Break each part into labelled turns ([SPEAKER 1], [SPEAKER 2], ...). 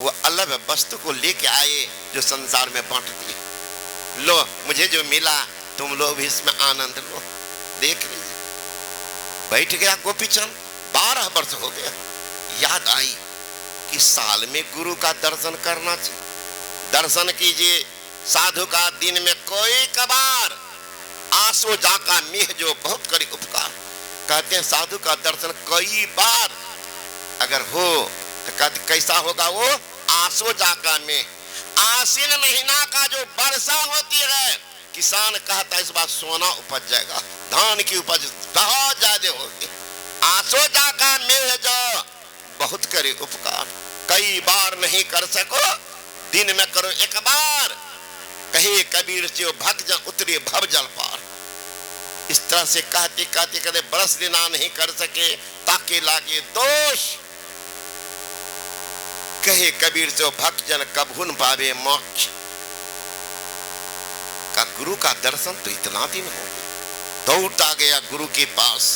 [SPEAKER 1] वो अलग वस्तु को लेके आए जो संसार में बांट दिए। लो मुझे जो मिला तुम लोग भी इसमें आनंद लो। देख लीजिए, बैठ गया गोपीचंद। 12 वर्ष हो गया। याद आई कि साल में गुरु का दर्शन करना चाहिए। दर्शन कीजिए साधु का दिन में कोई कबार, आंसू जाका मेह जो बहुत करी उपकार। कहते हैं साधु का दर्शन कई बार अगर हो तो कहते कैसा होगा वो आंसू जाका में। आसीन महीना का जो वर्षा होती है, किसान कहता है इस बार सोना उपज जाएगा, धान की उपज बहुत ज्यादा होगी। आंसू जाका मेह जो बहुत करे उपकार। कई बार नहीं कर सको दिन में करो एक बार। कहे कबीर जो भक्त जन उतरे भव जल पार। इस तरह से कहते कहते कहते बरस दिना नहीं कर सके ताके लागे दोष। कहे कबीर जो भक्त जन कभुन पावे मोक्ष। का गुरु का दर्शन तो इतना दिन हो गया। दौड़ता गया गुरु के पास।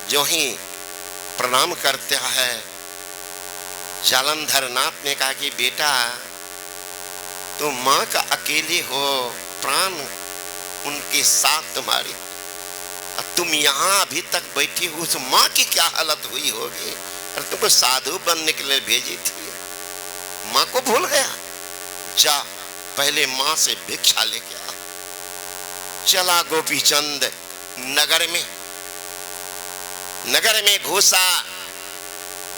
[SPEAKER 1] जो ही प्रणाम करता है, जालंधर नाथ ने कहा कि बेटा तुम माँ का अकेले हो, प्राण उनके साथ तुम्हारे, तुम यहाँ अभी तक बैठी हो, उस माँ की क्या हालत हुई होगी। और तुमको साधु बनने के लिए भेजी थी, माँ को भूल गया। जा पहले माँ से भिक्षा लेके आ। चला गोपीचंद नगर में। नगर में घुसा।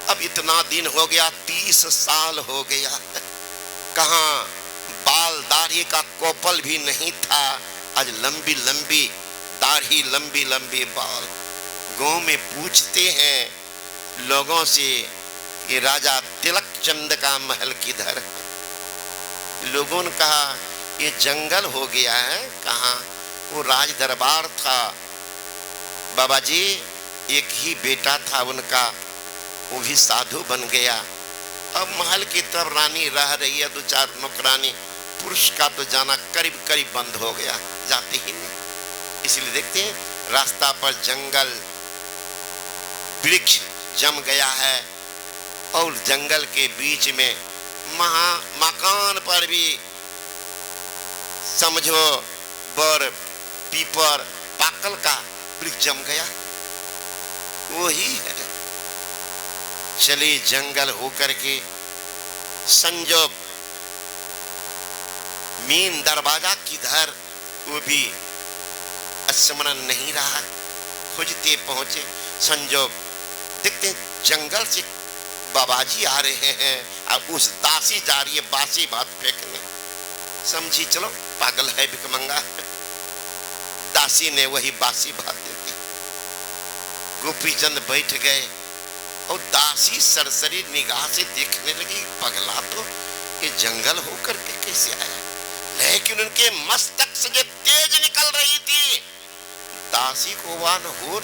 [SPEAKER 1] अब इतना दिन हो गया, 30 साल हो गया। कहाँ बाल दाढ़ी का कोपल भी नहीं था। आज लंबी लंबी दाढ़ी, लंबी लंबी बाल। गांव में पूछते हैं लोगों से कि राजा तिलक चंद का महल किधर है। लोगों ने कहा ये जंगल हो गया है। कहाँ? वो राज दरबार था बाबा जी, एक ही बेटा था उनका, वो भी साधु बन गया। अब महल की तरफ रानी रह रही है, 2-4 नौकरानी। पुरुष का तो जाना करीब करीब बंद हो गया, जाते ही नहीं। इसलिए देखते हैं रास्ता पर जंगल वृक्ष जम गया है और जंगल के बीच में मकान पर भी समझो बर पीपर पाकल का वृक्ष जम गया। वही है। चले जंगल होकर के संजोग मेन दरवाजा किधर, वो भी स्मरण नहीं रहा। खोजते पहुंचे संजोग, देखते जंगल से बाबाजी आ रहे हैं और उस दासी जा रही है बासी भात फेंकने। समझी चलो पागल है भिखमंगा। दासी ने वही बासी भात दे दी। गोपीचंद बैठ गए और दासी सरसरी निगाह से देखने लगी, पगला तो ये जंगल होकर के कैसे आया। लेकिन उनके मस्तक से जो तेज निकल रही थी, दासी को वह न हो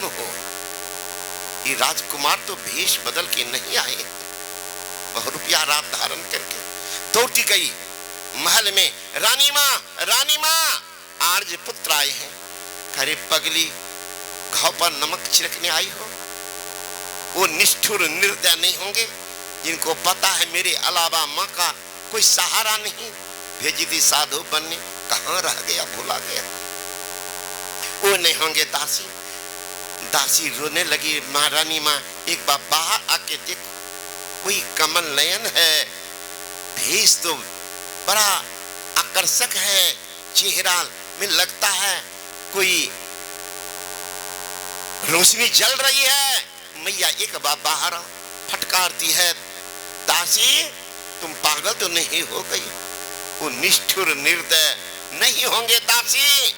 [SPEAKER 1] कि राजकुमार तो भेष बदल के नहीं आए। वह रुपया रात धारण करके दौड़ती गई महल में। रानी माँ आर्ज पुत्र आए हैं। अरे पगली, घाव पर नमक छिड़कने आई हो? वो निष्ठुर निर्दय नहीं होंगे जिनको पता है मेरे अलावा माँ का कोई सहारा नहीं। भेजी थी साधु बनने, कहाँ रह गया, भूला गया। वो नहीं होंगे दासी। दासी रोने लगी। महारानी माँ एक बार बाहर आके देखो, कोई कमल नयन है, भेष तो बड़ा आकर्षक है, चेहरा में लगता है कोई रोशनी जल रही है। मैया एक बार बाहर आओ। फटकारती है, दासी तुम पागल तो नहीं हो गई? वो निष्ठुर निर्दय नहीं होंगे दासी।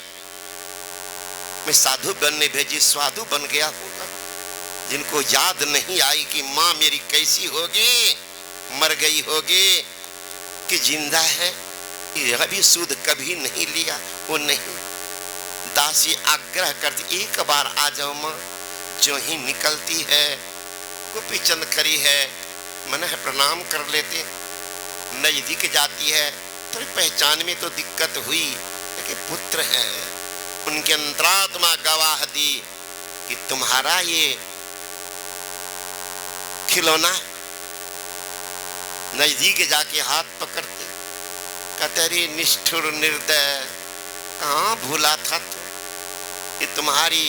[SPEAKER 1] मैं साधु बनने भेजी, साधु बन गया होगा। जिनको याद नहीं आई कि माँ मेरी कैसी होगी, मर गई होगी कि जिंदा है, यह भी सूद कभी नहीं लिया। वो नहीं। दासी आग्रह करती, एक बार आ जाओ माँ। जो ही निकलती है, गोपीचंद खड़ी है, मन है प्रणाम कर लेते। नजदीक जाती है, थोड़ी पहचान में तो दिक्कत हुई, लेकिन पुत्र है। उनके अंतरात्मा गवाह दी कि तुम्हारा ये खिलौना नजदीक जाके हाथ पकड़ते, कहते अरे निष्ठुर निर्दय, कहाँ भूला था तू, ये तुम्हारी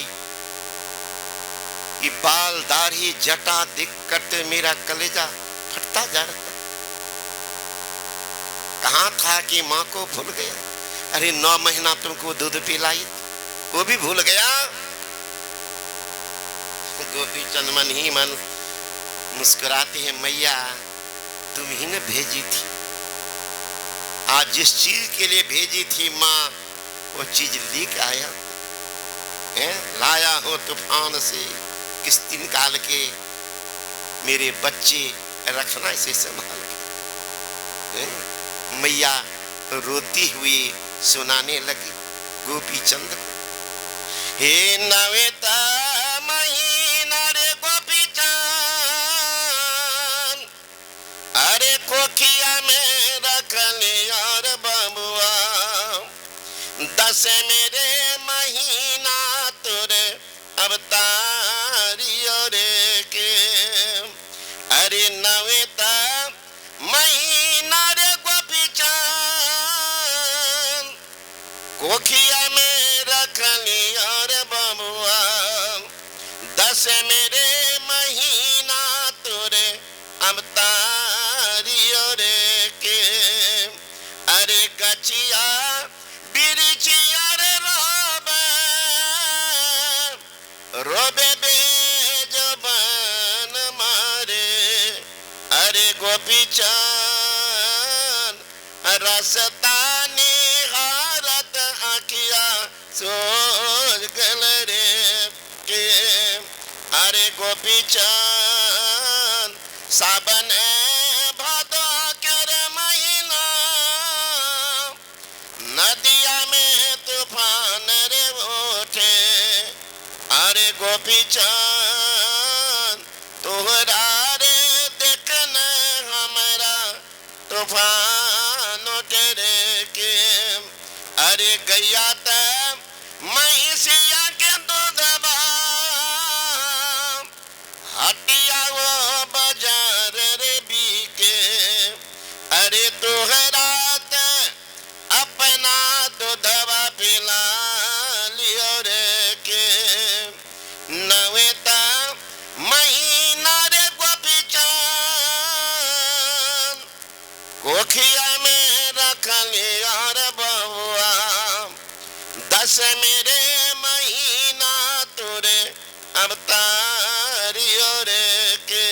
[SPEAKER 1] ये बाल दाढ़ी जटा दिख करते मेरा कलेजा फटता जा रहा, कहाँ था कि माँ को भूल गया। अरे 9 महीना तुमको दूध पिलाई वो भी भूल गया। गोपी चंद मन ही मन मुस्कुराते हैं, मैया तुम ही ने भेजी थी, आज जिस चीज के लिए भेजी थी माँ वो चीज लेके आया है, लाया हो तूफान से किस्ती निकाल के, मेरे बच्चे रखना इसे संभाल के। मैया रोती हुई सुनाने लगी गोपी चंद, हे नवेता महीना रे गोपी चंद, अरे कोखिया में रख लिया बबुआ, 10 मेरे महीना तुरे अब तारियो रे के, अरे नवेता महीना रे गोपी चंद, कोखिया में रख लिया रे बबुआ, 10 मेरे महीना तुरे अब तारियो रे के, अरे गचिया बिरिचिया रे रोबे, रोबे बेजबान मारे, अरे गोपी चंद रसता निहारत आँखिया सोच गल रे के, अरे गोपी चंद सावन भादो कर महीना, नदिया में तूफान रे उठे, अरे गोपी चंद तोहरा रे देखने हमारा तूफान उठे के, अरे गैया महिषिया के दूधवा, हटिया वो बाजार रे बीके, अरे तोहरा अपना दूधवा पिला लियो रे के, नवेता महीना रे गोपी चंद, कोखिया में रख लिया रे बबुआ, 10 मेरे महीना तुरे अब तारियो रे के।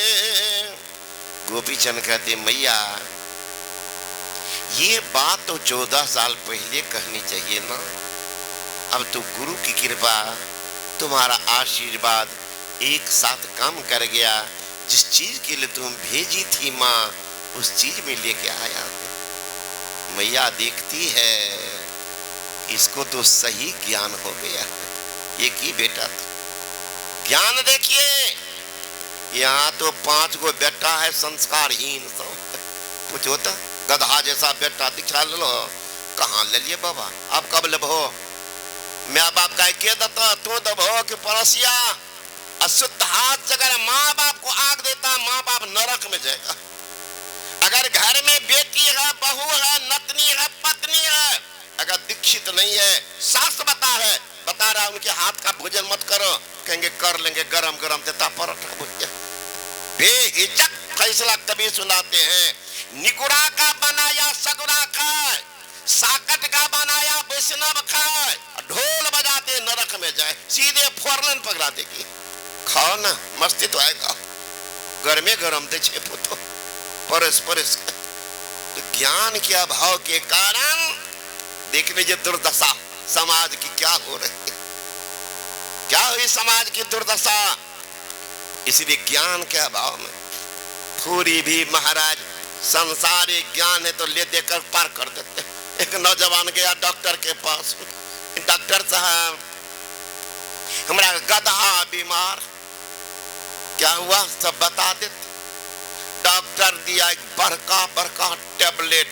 [SPEAKER 1] गोपी चंद कहते मैया ये बात तो 14 साल पहले कहनी चाहिए ना, अब तो गुरु की कृपा तुम्हारा आशीर्वाद एक साथ काम कर गया, जिस चीज के लिए तुम भेजी थी माँ उस चीज में लेके आया। मैया देखती है इसको तो सही ज्ञान हो गया, एक ही बेटा था। ज्ञान देखिए यहाँ तो 5 गो बेटा है संस्कारहीन, पूछो तो गधा जैसा बेटा दिखा लो, कहाँ ले लिए बाबा, अब कब लेबो, माँ बाप का के दता तो दबो कि पड़ोसिया, अशुद्ध हाथ अगर माँ बाप को आग देता माँ बाप नरक में जाएगा। अगर घर में बेटी है, बहू है, नतनी है, पत्नी है, अगर दीक्षित नहीं है, शास्त्र बता रहा उनके हाथ का भोजन मत करो, कहेंगे कर लेंगे गरम गरम देता परोठा भुजिया। बेहिचक फैसला कभी सुनाते हैं, निगुड़ा का बनाया सगुड़ा खाए, साकट का बनाया वैष्णव खाए, ढोल बजाते नरक में जाए, सीधे फोरन पकड़ा देगी। खाओ ना मस्ती तो आएगा, गर्मे गरम दे छेपो तो परस तो ज्ञान के अभाव के कारण देख लीजिए दुर्दशा समाज की क्या हो रही है, क्या हुई समाज की दुर्दशा। इसलिए ज्ञान के अभाव में पूरी भी महाराज संसारिक ज्ञान है तो ले देकर पार कर देते। एक नौजवान गया डॉक्टर के पास, डॉक्टर साहब हमारा गधा बीमार, क्या हुआ सब बता देते। डॉक्टर दिया एक बड़का टेबलेट,